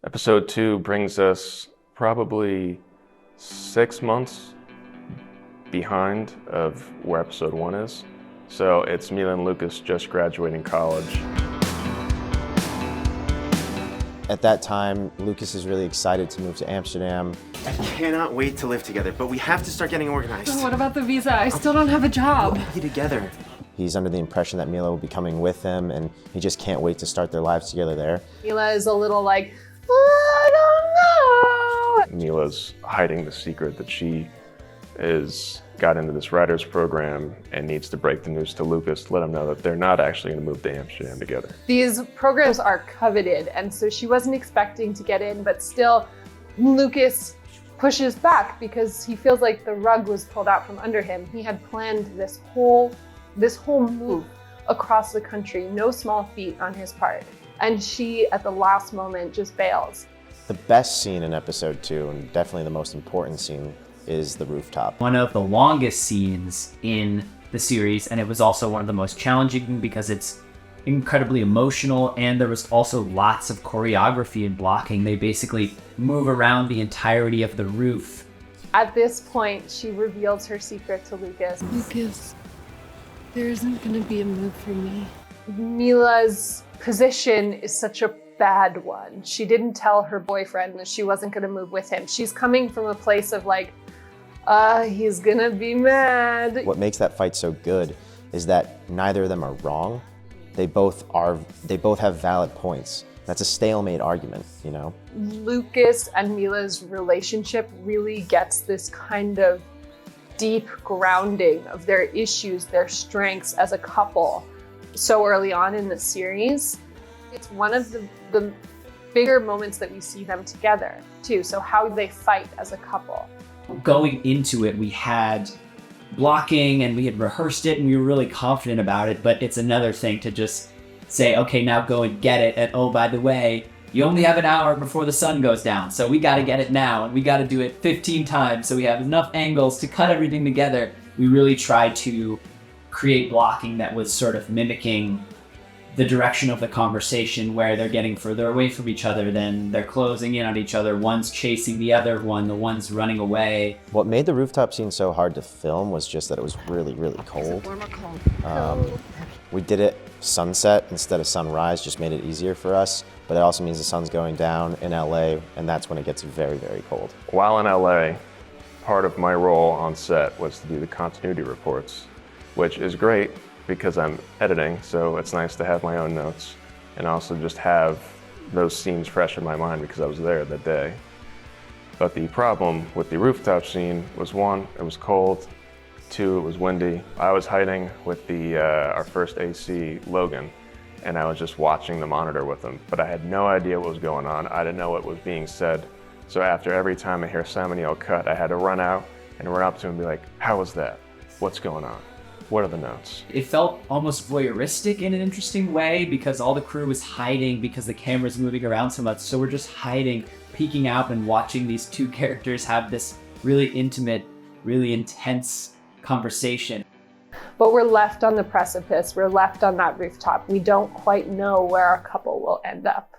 Episode 2 brings us probably 6 months behind of where episode 1 is. So it's Mila and Lucas just graduating college. At that time, Lucas is really excited to move to Amsterdam. I cannot wait to live together, but we have to start getting organized. What about the visa? I still don't have a job. We'll be together. He's under the impression that Mila will be coming with him, and he just can't wait to start their lives together there. Mila is a little like, I don't know. Mila's hiding the secret that she got into this writer's program and needs to break the news to Lucas, let him know that they're not actually going to move to Amsterdam together. These programs are coveted, and so she wasn't expecting to get in, but still Lucas pushes back because he feels like the rug was pulled out from under him. He had planned this whole move across the country, no small feat on his part. And she, at the last moment, just bails. The best scene in episode 2, and definitely the most important scene, is the rooftop. One of the longest scenes in the series, and it was also one of the most challenging because it's incredibly emotional, and there was also lots of choreography and blocking. They basically move around the entirety of the roof. At this point, she reveals her secret to Lucas. Lucas, there isn't gonna be a move for me. Mila's position is such a bad one. She didn't tell her boyfriend that she wasn't gonna move with him. She's coming from a place of like, he's gonna be mad. What makes that fight so good is that neither of them are wrong. They both have valid points. That's a stalemate argument, you know? Lucas and Mila's relationship really gets this kind of deep grounding of their issues, their strengths as a couple so early on in the series. It's one of the bigger moments that we see them together too. So how they fight as a couple. Going into it, we had blocking and we had rehearsed it and we were really confident about it, but it's another thing to just say, okay, now go and get it. And oh, by the way, you only have an hour before the sun goes down. So we got to get it now, and we got to do it 15 times. So we have enough angles to cut everything together. We really tried to create blocking that was sort of mimicking the direction of the conversation, where they're getting further away from each other, then they're closing in on each other. One's chasing the other one, the one's running away. What made the rooftop scene so hard to film was just that it was really, really cold. We did it sunset instead of sunrise, just made it easier for us. But it also means the sun's going down in LA, and that's when it gets very, very cold. While in LA, part of my role on set was to do the continuity reports, which is great because I'm editing, so it's nice to have my own notes and also just have those scenes fresh in my mind because I was there that day. But the problem with the rooftop scene was, 1, it was cold, 2, it was windy. I was hiding with our first AC, Logan, and I was just watching the monitor with him, but I had no idea what was going on. I didn't know what was being said. So after every time I hear Simon yell cut, I had to run out and run up to him and be like, how was that? What's going on? What are the notes? It felt almost voyeuristic in an interesting way because all the crew was hiding because the camera's moving around so much. So we're just hiding, peeking out and watching these two characters have this really intimate, really intense conversation. But we're left on the precipice. We're left on that rooftop. We don't quite know where our couple will end up.